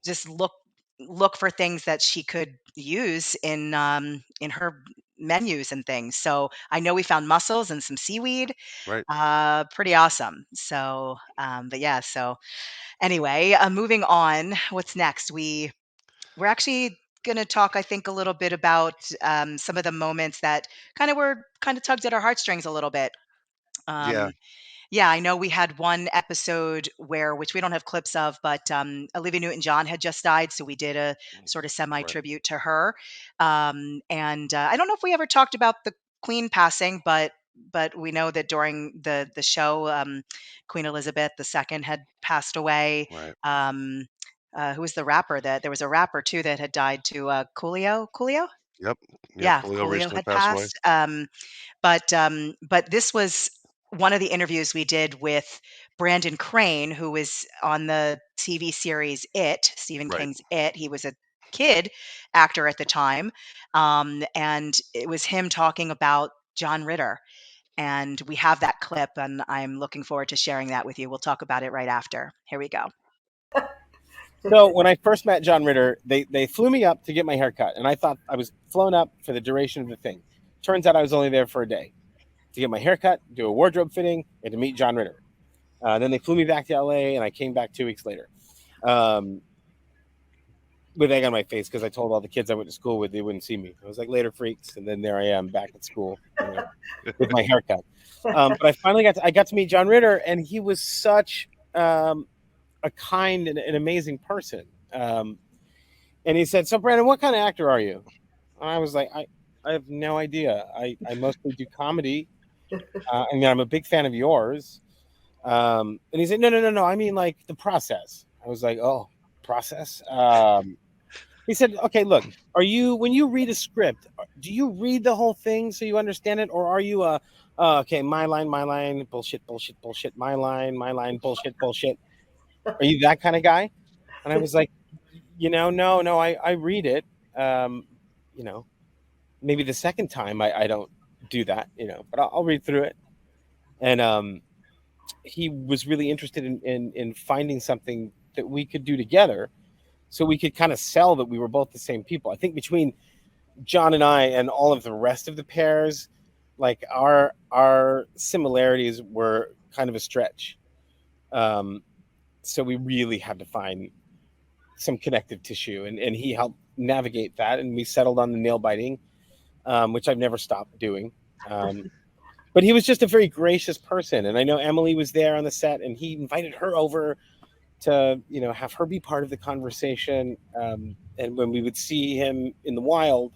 just look for things that she could use in her menus and things. So I know we found mussels and some seaweed. Right. Pretty awesome. So but yeah, so anyway, moving on. What's next? We're actually going to talk, I think, a little bit about some of the moments that kind of tugged at our heartstrings a little bit. Yeah. Um, yeah, I know we had one episode which we don't have clips of, but Olivia Newton-John had just died, so we did a sort of semi Right. tribute to her. And I don't know if we ever talked about the Queen passing, but we know that during the show, Queen Elizabeth II had passed away. Right. Who was the rapper that there was a rapper too that had died too? Coolio? Coolio? Yep. Yep. Yeah, Coolio Coolio recently had passed away. passed. But this was one of the interviews we did with Brandon Crane, who was on the TV series It, Stephen Right. King's It. He was a kid actor at the time. And it was him talking about John Ritter. And we have that clip, and I'm looking forward to sharing that with you. We'll talk about it right after. Here we go. So when I first met John Ritter, they flew me up to get my hair cut, and I thought I was flown up for the duration of the thing. Turns out I was only there for a day to get my hair cut, do a wardrobe fitting, and to meet John Ritter. Then they flew me back to LA, and I came back 2 weeks later with egg on my face because I told all the kids I went to school with they wouldn't see me. I was like, later, freaks. And then there I am back at school with my haircut. But I finally got to meet John Ritter, and he was such a kind and an amazing person. And he said, so Brandon, what kind of actor are you? And I was like, I have no idea. I mostly do comedy. And I'm a big fan of yours. And he said, no. I mean, like the process. I was like, oh, process. He said, okay, look, when you read a script, do you read the whole thing so you understand it? Or are you okay, my line, bullshit, my line, bullshit. Are you that kind of guy? And I was like, no, I read it. Maybe the second time I don't do that, but I'll read through it. And he was really interested in finding something that we could do together so we could kind of sell that we were both the same people. I think between John and I and all of the rest of the pairs, like our similarities were kind of a stretch. So we really had to find some connective tissue, and he helped navigate that, and we settled on the nail biting, which I've never stopped doing. But he was just a very gracious person, and I know Emily was there on the set, and he invited her over to have her be part of the conversation. And when we would see him in the wild,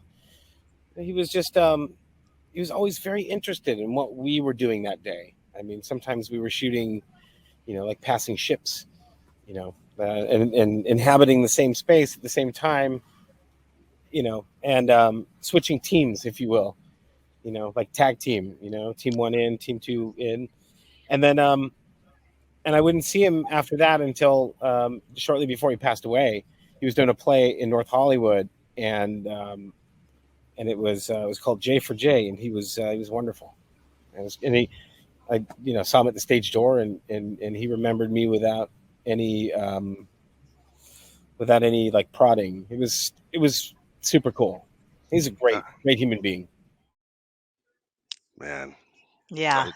he was just he was always very interested in what we were doing that day. I mean, sometimes we were shooting, like passing ships, and inhabiting the same space at the same time, and switching teams, if you will, like tag team, team one in, team two in. And then, and I wouldn't see him after that until shortly before he passed away. He was doing a play in North Hollywood, and it was called J for J, and he was wonderful. I saw him at the stage door, and he remembered me without any like prodding. It was super cool. He's a great human being. Man, Yeah,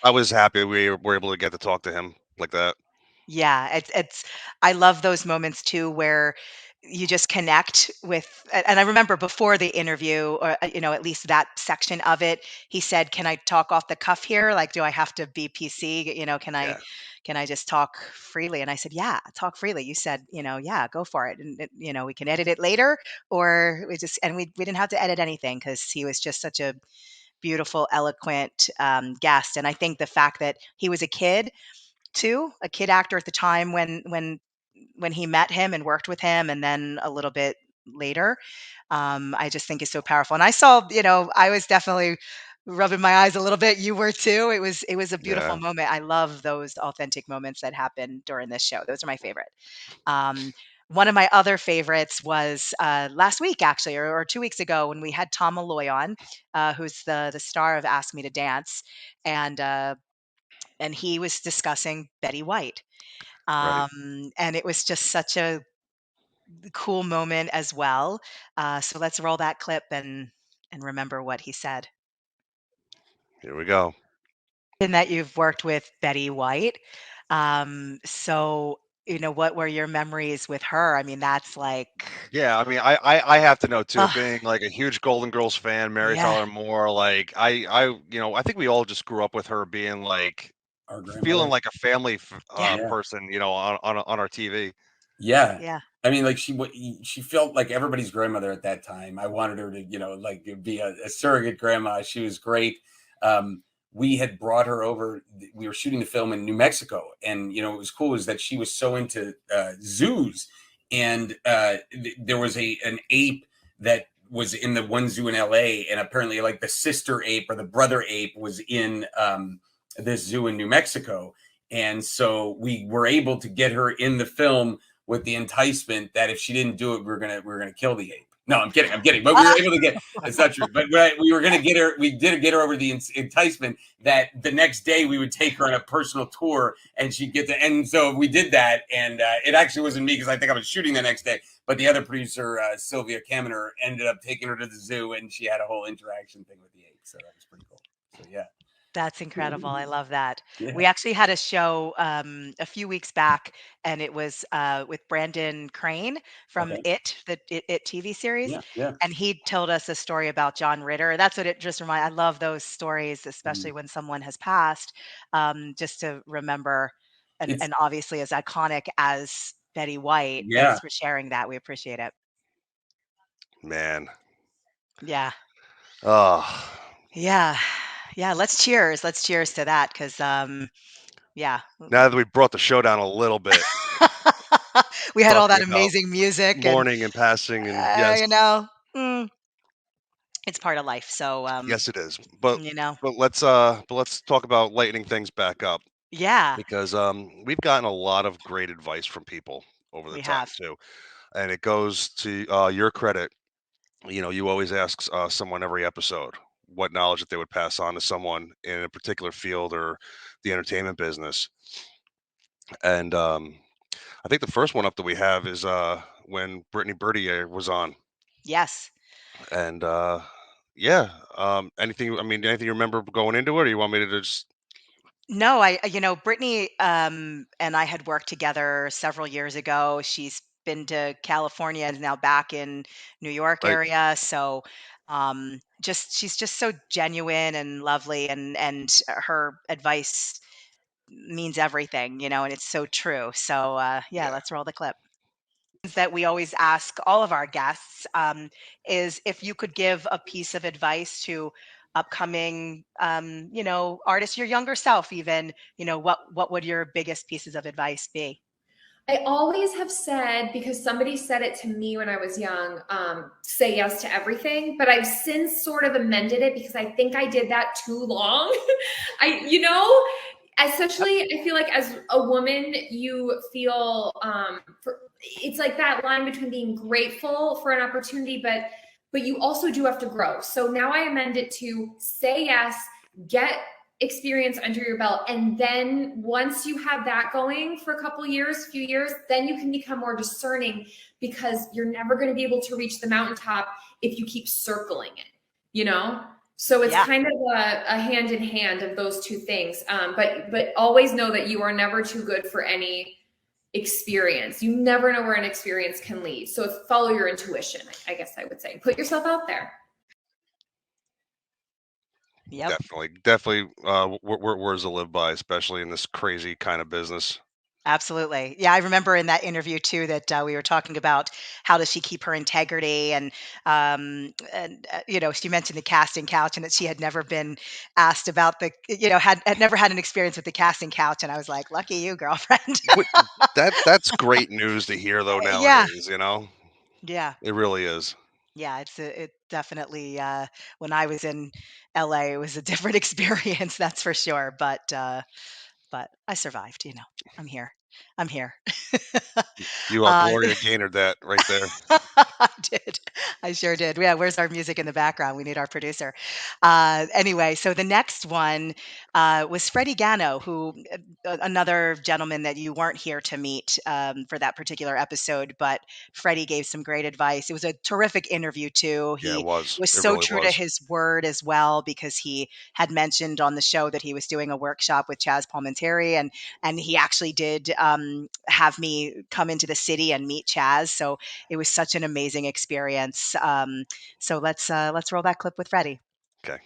I was happy we were able to get to talk to him like that. yeah, it's I love those moments too where you just connect with and I remember before the interview or at least that section of it, he said, "Can I talk off the cuff here? Like, do I have to be PC? Yeah. Can I just talk freely?" And I said, "Yeah, talk freely." You said, "Yeah, go for it." And we can edit it later or we didn't have to edit anything because he was just such a beautiful, eloquent guest. And I think the fact that he was a kid too, a kid actor at the time when he met him and worked with him, and then a little bit later, I just think is so powerful. And I saw, I was definitely rubbing my eyes a little bit. You were too. It was a beautiful Yeah. moment. I love those authentic moments that happen during this show. Those are my favorite. One of my other favorites was last week, actually, or 2 weeks ago, when we had Tom Malloy on, who's the star of Ask Me to Dance, and he was discussing Betty White. Right. And it was just such a cool moment as well. So let's roll that clip and remember what he said. Here we go. And that you've worked with Betty White. So what were your memories with her? I mean, that's like, Yeah, I mean, I have to know too, oh, being like a huge Golden Girls fan, Mary yeah, Tyler Moore, like I think we all just grew up with her being like Our feeling grandmother. like a family yeah, Yeah. person, on our TV. Yeah. yeah, I mean, like she felt like everybody's grandmother at that time. I wanted her to, like be a surrogate grandma. She was great. We had brought her over. We were shooting the film in New Mexico, and what was cool is that she was so into zoos, and there was an ape that was in the one zoo in LA, and apparently like the sister ape or the brother ape was in this zoo in New Mexico. And so we were able to get her in the film with the enticement that if she didn't do it, we were gonna kill the ape. No, I'm kidding. But we were able to get. It's not true. But we were gonna get her. We did get her over the enticement that the next day we would take her on a personal tour, and she'd get to. And so we did that, and it actually wasn't me because I think I was shooting the next day. But the other producer, Sylvia Kaminer, ended up taking her to the zoo, and she had a whole interaction thing with the ape. So that was pretty cool. So yeah. That's incredible. I love that. Yeah. We actually had a show a few weeks back, and it was with Brandon Crane from Okay. It TV series, Yeah. Yeah. and he told us a story about John Ritter. That's what it just reminded. I love those stories, especially Mm. when someone has passed, just to remember, It's and obviously as iconic as Betty White. yeah. Thanks for sharing that. We appreciate it. Man. Yeah, Oh, yeah, yeah. Let's cheers. Let's cheers to that, because yeah. now that we brought the show down a little bit, We had all talking that about amazing music, and mourning and passing, and yes, you know, mm, it's part of life. So, yes, it is. But you know, let's talk about lightening things back up yeah, because we've gotten a lot of great advice from people over the we time have. too, and it goes to your credit. You know, you always ask someone every episode what knowledge that they would pass on to someone in a particular field or the entertainment business. And I think the first one up that we have is when Brittany Bertier was on. Yes. And yeah, anything, I mean, anything you remember going into it, or you want me to just No, Brittany and I had worked together several years ago. She's been to California and is now back in New York right? area. So, just she's just so genuine and lovely, and her advice means everything, and it's so true. So, yeah, Yeah. let's roll the clip. That we always ask all of our guests is if you could give a piece of advice to upcoming, artists, your younger self, even, what would your biggest pieces of advice be? I always have said, because somebody said it to me when I was young, say yes to everything. But I've since sort of amended it because I think I did that too long. Especially I feel like as a woman, you feel it's like that line between being grateful for an opportunity, but you also do have to grow. So now I amend it to say yes, get experience under your belt, and then once you have that going for a few years, then you can become more discerning, because you're never going to be able to reach the mountaintop if you keep circling it. So it's Yeah. kind of a hand in hand of those two things. But always know that you are never too good for any experience. You never know where an experience can lead. So follow your intuition, I guess I would say. Put yourself out there. Yep. Definitely words to live by, especially in this crazy kind of business. Absolutely. Yeah, I remember in that interview too that we were talking about how does she keep her integrity, and she mentioned the casting couch, and that she had never been asked about had never had an experience with the casting couch, and I was like, lucky you, girlfriend. That's great news to hear though Yeah, nowadays, you know? yeah, It really is. yeah. It definitely when I was in LA, it was a different experience, that's for sure. But I survived. I'm here. I'm here. You are uh, Gloria Gaynor that right there. I did. I sure did. Yeah, where's our music in the background? We need our producer. Anyway, so the next one was Freddie Gano, who another gentleman that you weren't here to meet for that particular episode, but Freddie gave some great advice. It was a terrific interview too. Yeah, it He was. was It so really true to was. his word as well, because he had mentioned on the show that he was doing a workshop with Chaz Palminteri, and he actually did have me come into the city and meet Chaz. So it was such an amazing experience. So let's roll that clip with Freddie. Okay.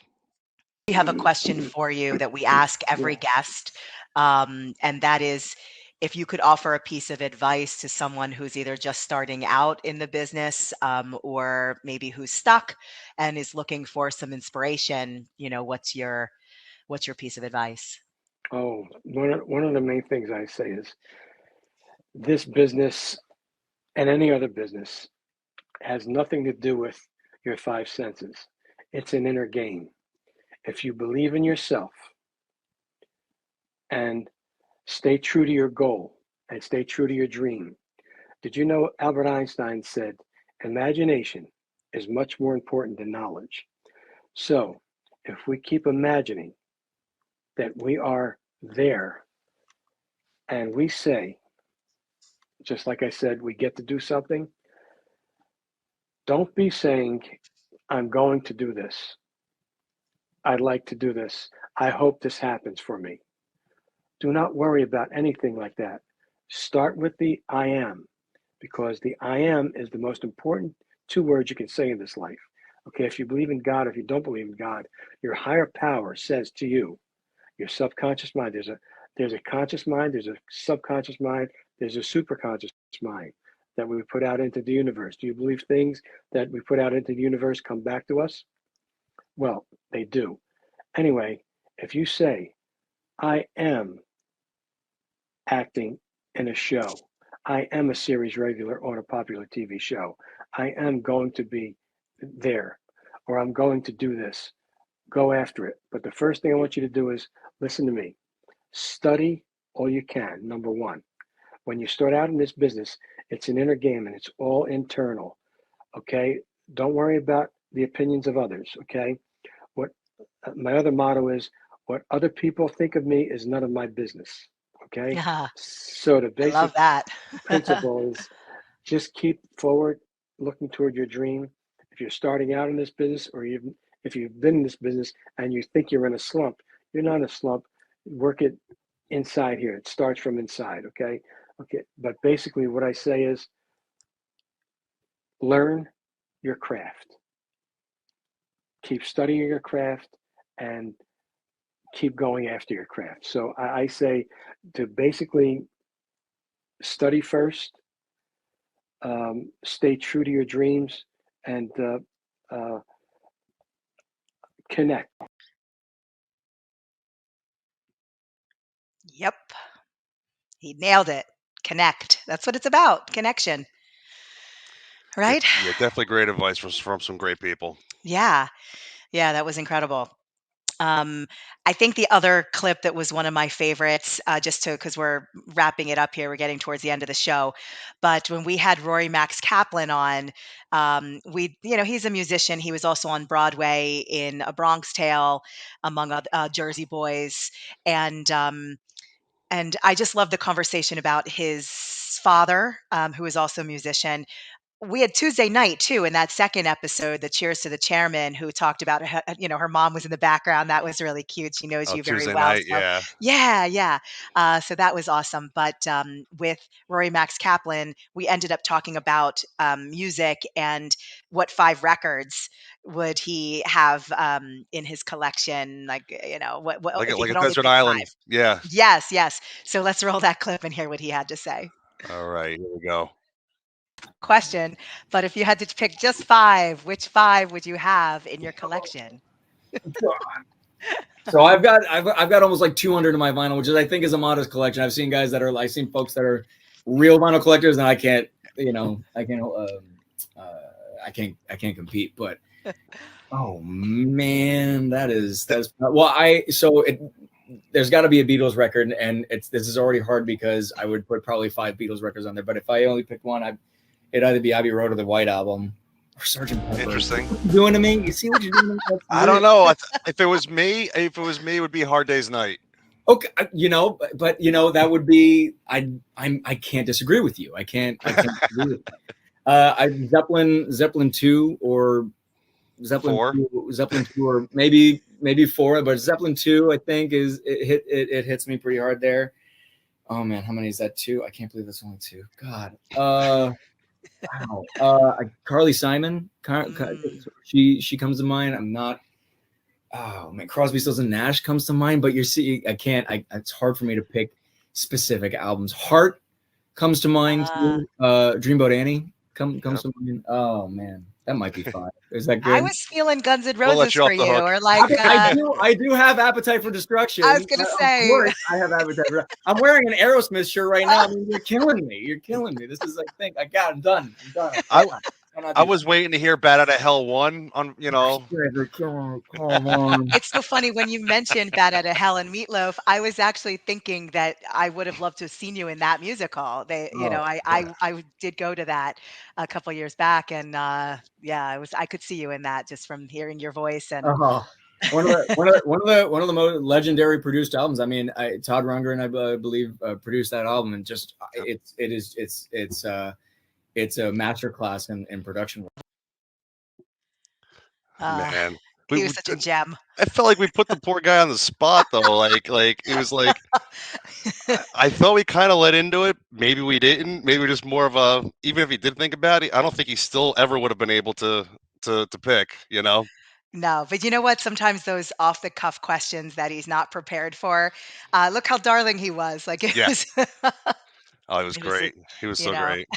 We have a question for you that we ask every guest, and that is, if you could offer a piece of advice to someone who's either just starting out in the business, or maybe who's stuck and is looking for some inspiration, what's your piece of advice? Oh, one of the main things I say is this business and any other business has nothing to do with your five senses. It's an inner game. If you believe in yourself and Stay true to your goal and stay true to your dream. Did you know Albert Einstein said, imagination is much more important than knowledge? So, if we keep imagining that we are there and we say, just like I said, we get to do something, don't be saying, I'm going to do this. I'd like to do this. I hope this happens for me. Do not worry about anything like that. Start with the I am, because the I am is the most important two words you can say in this life. Okay, if you believe in God, if you don't believe in God, your higher power says to you, your subconscious mind, there's a conscious mind, there's a subconscious mind, there's a superconscious mind that we put out into the universe. Do you believe things that we put out into the universe come back to us? Well, they do. Anyway, if you say, I am acting in a show, I am a series regular on a popular TV show, I am going to be there, or I'm going to do this, go after it. But the first thing I want you to do is listen to me. Study all you can, number one. When you start out in this business, it's an inner game and it's all internal. Okay? Don't worry about the opinions of others. Okay? What my other motto is, what other people think of me is none of my business. Okay? Yeah, So the I love basic that. principle is just keep forward, looking toward your dream. If you're starting out in this business, or if you've been in this business and you think you're in a slump, you're not in a slump. Work it inside here. It starts from inside. Okay. Okay. But basically, what I say is learn your craft, keep studying your craft, and keep going after your craft. So I say to basically study first, stay true to your dreams, and connect. Yep, he nailed it. Connect. That's what it's about. Connection. Right? Yeah, definitely great advice from some great people. Yeah. Yeah, that was incredible. Um, I think the other clip that was one of my favorites, just to because we're wrapping it up here, we're getting towards the end of the show. But when we had Rory Max Kaplan on, he's a musician. He was also on Broadway in A Bronx Tale, among other Jersey Boys, and I just love the conversation about his father, who is also a musician. We had Tuesday night too in that second episode, the Cheers to the Chairman, who talked about her mom was in the background. That was really cute. She knows Oh, you very Tuesday well. night, So yeah. yeah, yeah. So that was awesome. But with Rory Max Kaplan, we ended up talking about music and what 5 records would he have in his collection. Like, what Like if he a could only desert pick island. 5. Yeah. Yes, yes. So let's roll that clip and hear what he had to say. All right, here we go. Question, but if you had to pick just 5, which 5 would you have in your collection? So I've got almost like 200 in my vinyl, which I think is a modest collection. I've seen folks that are real vinyl collectors, and I can't compete. But oh man, there's got to be a Beatles record, and this is already hard because I would put probably 5 Beatles records on there. But if I only picked one, it'd either be Abbey Road or the White Album or Sgt. Pepper. Interesting. What you doing to me? You see what you're doing to me? I don't know. If it was me, it would be Hard Day's Night. Okay, but that would be I can't disagree with you. I can't disagree with you. Zeppelin 2 or Zeppelin 4? 2, Zeppelin 2 or maybe 4, but Zeppelin 2 I think it hits me pretty hard there. Oh man, how many is that? 2? I can't believe that's only 2. God. Wow. Carly Simon, she comes to mind. I'm not. Oh man, Crosby, Stills and Nash comes to mind, but I can't. It's hard for me to pick specific albums. Heart comes to mind. Dreamboat Annie comes to mind. Oh man, that might be 5. Is that good? I was feeling Guns N' We'll let Roses you off for the you, hook. or like I do have Appetite for Destruction. I was gonna say. Of course, I have Appetite for. I'm wearing an Aerosmith shirt right now. I mean, you're killing me. You're killing me. This is I'm done. I was waiting to hear "Bat Out of Hell" 1 on, you know. Come on. It's so funny when you mentioned Bat Out of Hell and Meatloaf, I was actually thinking that I would have loved to have seen you in that musical. Oh, I did go to that a couple years back, and yeah, I could see you in that just from hearing your voice and. One of the most legendary produced albums. I mean, Todd Rundgren, I believe, produced that album, and just it's a masterclass in production. Man, He was such a gem. I felt like we put the poor guy on the spot though. Like it was like I thought we kind of let into it. Maybe we didn't. Maybe we're just more of a. Even if he did think about it, I don't think he still ever would have been able to pick. You know. No, but you know what? Sometimes those off the cuff questions that he's not prepared for. Look how darling he was. Like it Yeah. was. Oh, he was It was, great. He was you so know. great.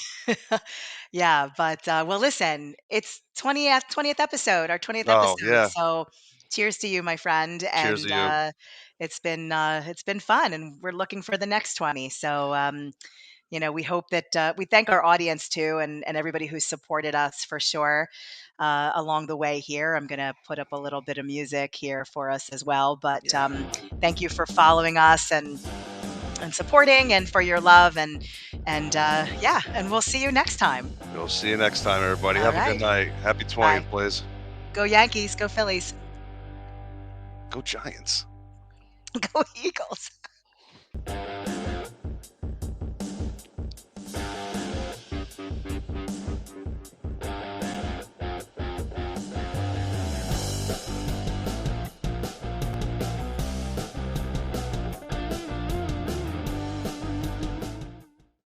Yeah, but well, listen, it's 20th episode, our 20th Oh episode. yeah. So, cheers to you, my friend, Cheers and to you. it's been fun, and we're looking for the next 20. So, we hope that we thank our audience too, and everybody who's supported us for sure along the way here. I'm going to put up a little bit of music here for us as well. But thank you for following us and supporting and for your love and yeah, and we'll see you next time. We'll see you next time, everybody. All Have a right. good night. Happy 20th, Bye. please. Go Yankees, go Phillies, Go Giants. go Eagles.